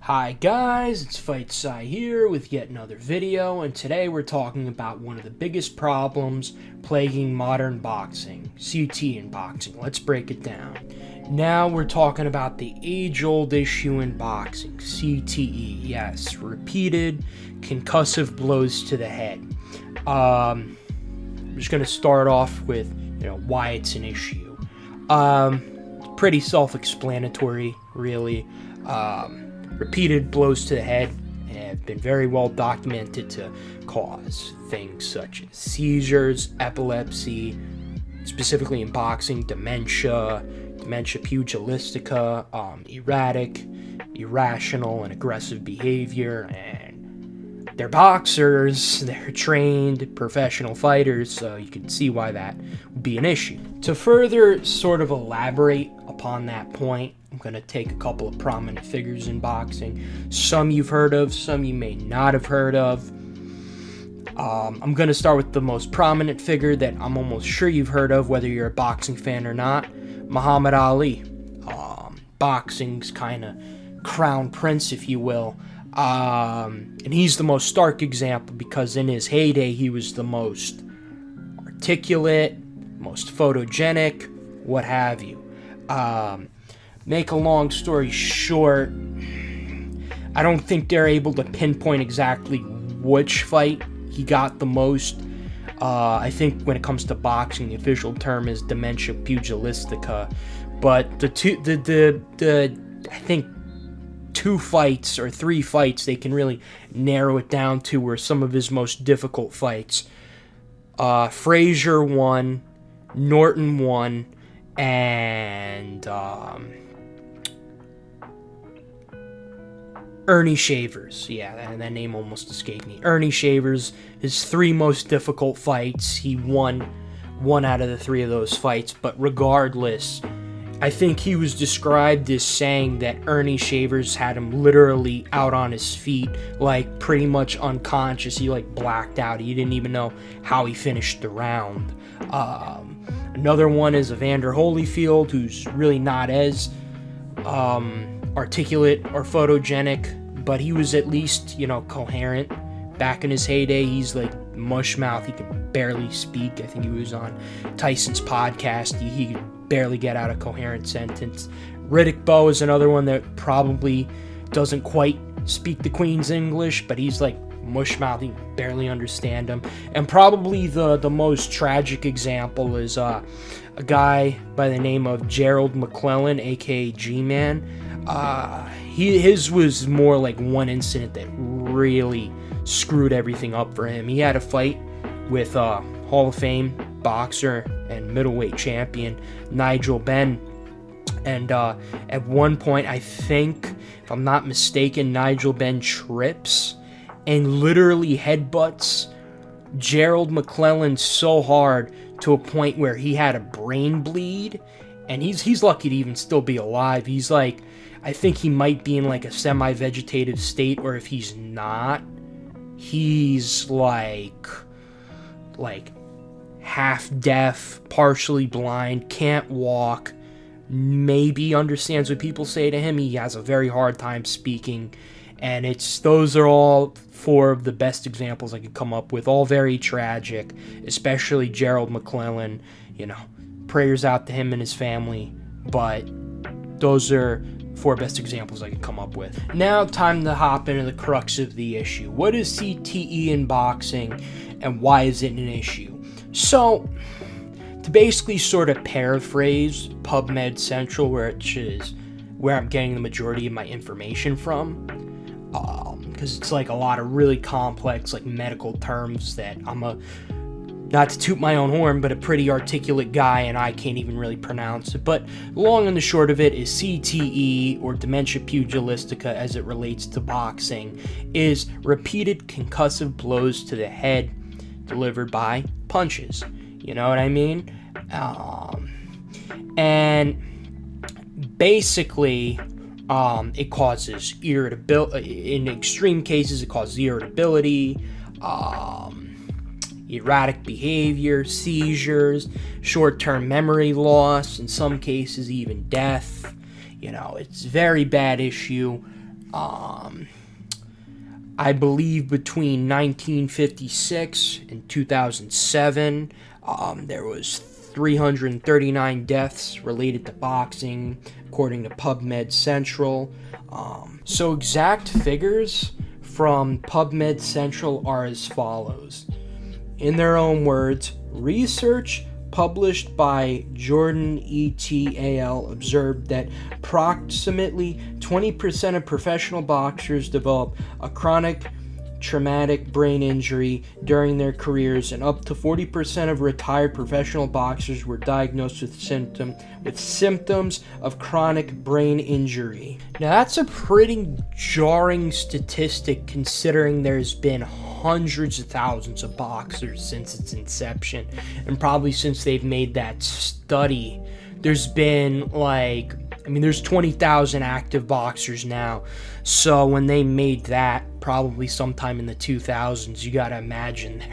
Hi guys, it's Fightsci here with yet another video, and today we're talking about one of the biggest problems plaguing modern boxing, CTE in boxing. Let's break it down. Now we're talking about the age-old issue in boxing, CTE. Yes, repeated concussive blows to the head. I'm just going to start off with why it's an issue. Pretty self-explanatory, really. Repeated blows to the head have been very well documented to cause things such as seizures, epilepsy, specifically in boxing, dementia pugilistica, erratic, irrational, and aggressive behavior. And they're boxers, they're trained professional fighters, so you can see why that would be an issue. To further sort of elaborate upon that point, I'm going to take a couple of prominent figures in boxing. Some you've heard of, some you may not have heard of. I'm going to start with the most prominent figure that I'm almost sure you've heard of, whether you're a boxing fan or not, Muhammad Ali. Boxing's kind of crown prince, if you will. And he's the most stark example because in his heyday, he was the most articulate, most photogenic, what have you. Make a long story short, I don't think they're able to pinpoint exactly which fight he got the most. I think when it comes to boxing, the official term is Dementia Pugilistica. But I think 2 fights or 3 fights they can really narrow it down to were some of his most difficult fights. Frazier won, Norton won, and Ernie Shavers. Yeah, that name almost escaped me. Ernie Shavers, his 3 most difficult fights, he won 1 out of the 3 of those fights. But regardless, I think he was described as saying that Ernie Shavers had him literally out on his feet, like pretty much unconscious. He like blacked out. He didn't even know how he finished the round. Another one is Evander Holyfield, who's really not as articulate or photogenic, but he was at least, coherent. Back in his heyday, he's like mush mouth. He could barely speak. I think he was on Tyson's podcast. He could barely get out a coherent sentence. Riddick Bowe is another one that probably doesn't quite speak the Queen's English, but he's like mush mouth. You can barely understand him. And probably the most tragic example is a guy by the name of Gerald McClellan, a.k.a. G-Man. His was more like one incident that really screwed everything up for him. He had a fight with Hall of Fame boxer and middleweight champion Nigel Benn, and at one point, I think, if I'm not mistaken, Nigel Benn trips and literally headbutts Gerald McClellan so hard to a point where he had a brain bleed, and he's lucky to even still be alive. He's like, I think he might be in like a semi-vegetative state, or if he's not, he's like half deaf, partially blind, can't walk, maybe understands what people say to him. He has a very hard time speaking, and those are all 4 of the best examples I could come up with, all very tragic, especially Gerald McClellan. Prayers out to him and his family, but those are 4 best examples I could come up with. Now, time to hop into the crux of the issue. What is CTE in boxing, and why is it an issue? So, to basically sort of paraphrase PubMed Central, which is where I'm getting the majority of my information from, because it's like a lot of really complex like medical terms that not to toot my own horn, but a pretty articulate guy, and I can't even really pronounce it. But long and the short of it is CTE, or Dementia Pugilistica as it relates to boxing, is repeated concussive blows to the head delivered by punches. You know what I mean? And basically, it causes irritability. In extreme cases, it causes irritability, erratic behavior, seizures, short-term memory loss, in some cases even death. It's a very bad issue. I believe between 1956 and 2007, there was 339 deaths related to boxing, according to PubMed Central. So exact figures from PubMed Central are as follows. In their own words, research published by Jordan et.al. observed that approximately 20% of professional boxers develop a chronic traumatic brain injury during their careers, and up to 40% of retired professional boxers were diagnosed with symptoms of chronic brain injury. Now that's a pretty jarring statistic, considering there's been hundreds of thousands of boxers since its inception, and probably since they've made that study, there's been there's 20,000 active boxers now. So when they made that, probably sometime in the 2000s, you gotta imagine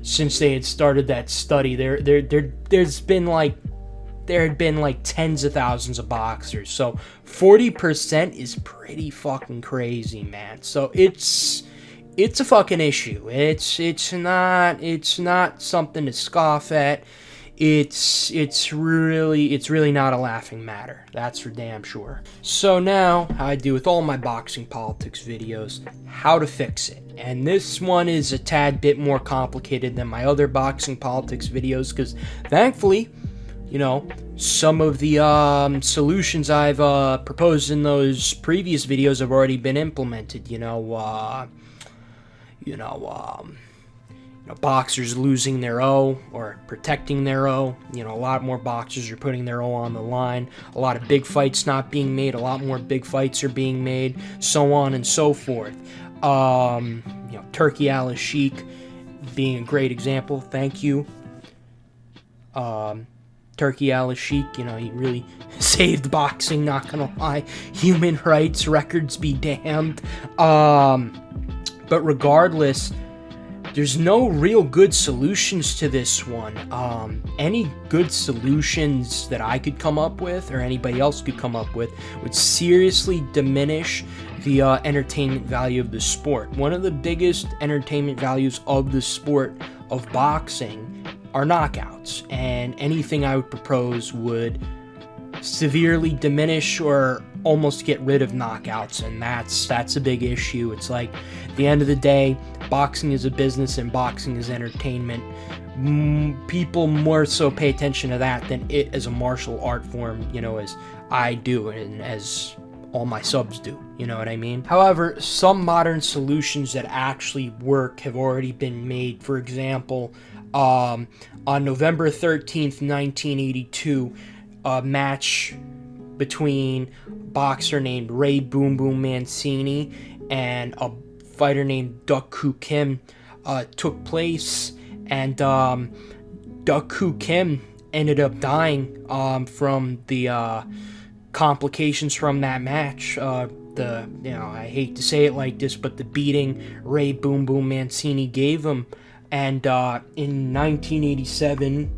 since they had started that study, there had been tens of thousands of boxers. So 40% is pretty fucking crazy, man. So it's a fucking issue. It's not something to scoff at. It's really not a laughing matter. That's for damn sure. So now, how I do with all my boxing politics videos, how to fix it. And this one is a tad bit more complicated than my other boxing politics videos, because thankfully, some of the solutions I've proposed in those previous videos have already been implemented. Boxers losing their O or protecting their O. A lot more boxers are putting their O on the line. A lot of big fights not being made. A lot more big fights are being made. So on and so forth. Turkey al-Sheikh being a great example. Thank you. Turkey al-Sheikh, he really saved boxing, not gonna lie. Human rights records be damned. But regardless, there's no real good solutions to this one. Any good solutions that I could come up with, or anybody else could come up with, would seriously diminish the entertainment value of the sport. One of the biggest entertainment values of the sport of boxing are knockouts, and anything I would propose would severely diminish or almost get rid of knockouts, and that's a big issue. It's like, at the end of the day, boxing is a business and boxing is entertainment. People more so pay attention to that than it as a martial art form, as I do and as all my subs do, you know what I mean? However, some modern solutions that actually work have already been made. For example, on November 13th, 1982, a match between a boxer named Ray Boom Boom Mancini and a fighter named Duk-Koo Kim took place, and Duk-Koo Kim ended up dying from the complications from that match. I hate to say it like this, but the beating Ray Boom Boom Mancini gave him. And in 1987,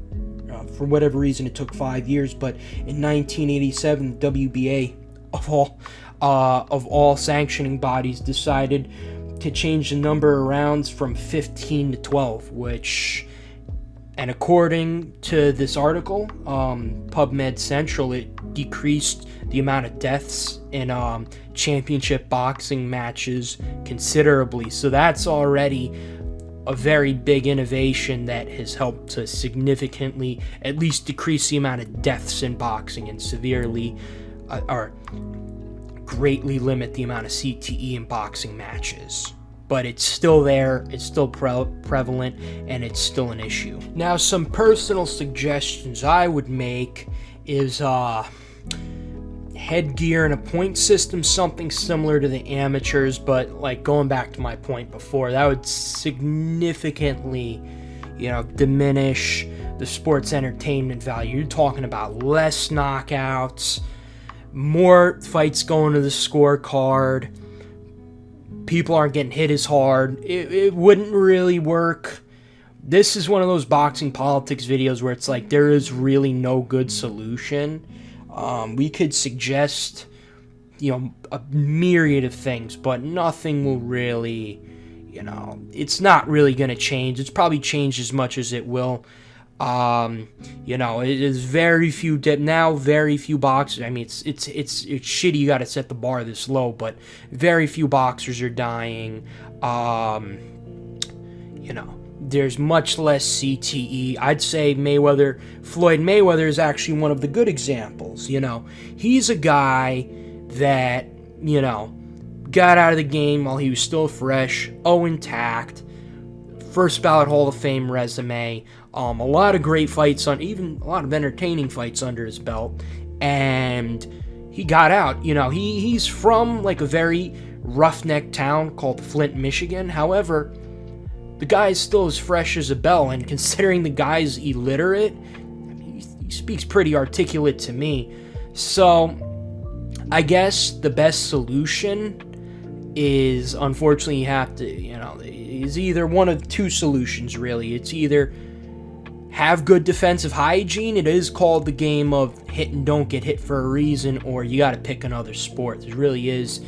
for whatever reason, it took 5 years, but in 1987, the WBA of all sanctioning bodies decided to change the number of rounds from 15 to 12, and according to this article, PubMed Central, it decreased the amount of deaths in championship boxing matches considerably. So that's already a very big innovation that has helped to significantly at least decrease the amount of deaths in boxing and severely or greatly limit the amount of CTE in boxing matches. But it's still there, it's still prevalent, and it's still an issue. Now, some personal suggestions I would make is headgear and a point system, something similar to the amateurs, but going back to my point before, that would significantly, diminish the sport's entertainment value. You're talking about less knockouts, more fights going to the scorecard, people aren't getting hit as hard. It wouldn't really work. This is one of those boxing politics videos where it's like there is really no good solution. We could suggest, a myriad of things, but nothing will really, it's not really going to change. It's probably changed as much as it will. It is very few very few boxers. I mean, it's shitty you got to set the bar this low, but very few boxers are dying. There's much less CTE. I'd say Floyd Mayweather is actually one of the good examples. He's a guy that, got out of the game while he was still fresh, intact, first ballot Hall of Fame resume, a lot of great fights even a lot of entertaining fights under his belt, and he got out. He's from like a very roughneck town called Flint, Michigan. However, the guy's still as fresh as a bell, and considering the guy's illiterate, he speaks pretty articulate to me. So I guess the best solution is, unfortunately, you have to, is either one of two solutions, really. It's either have good defensive hygiene. It is called the game of hit and don't get hit for a reason, or you got to pick another sport. There really is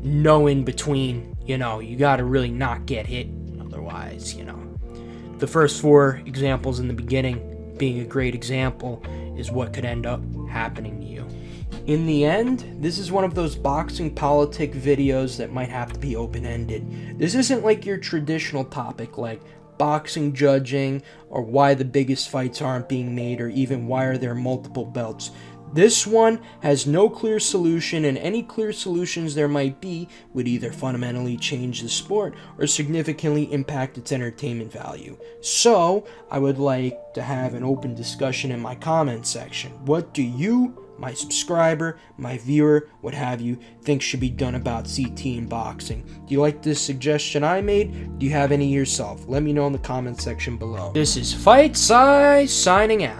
no in between. You got to really not get hit. Otherwise, the first four examples in the beginning being a great example is what could end up happening to you. In the end, this is one of those boxing politic videos that might have to be open-ended. This isn't like your traditional topic like boxing judging or why the biggest fights aren't being made or even why are there multiple belts. This one has no clear solution, and any clear solutions there might be would either fundamentally change the sport or significantly impact its entertainment value. So, I would like to have an open discussion in my comments section. What do you, my subscriber, my viewer, what have you, think should be done about CTE in boxing? Do you like this suggestion I made? Do you have any yourself? Let me know in the comments section below. This is Fightsci signing out.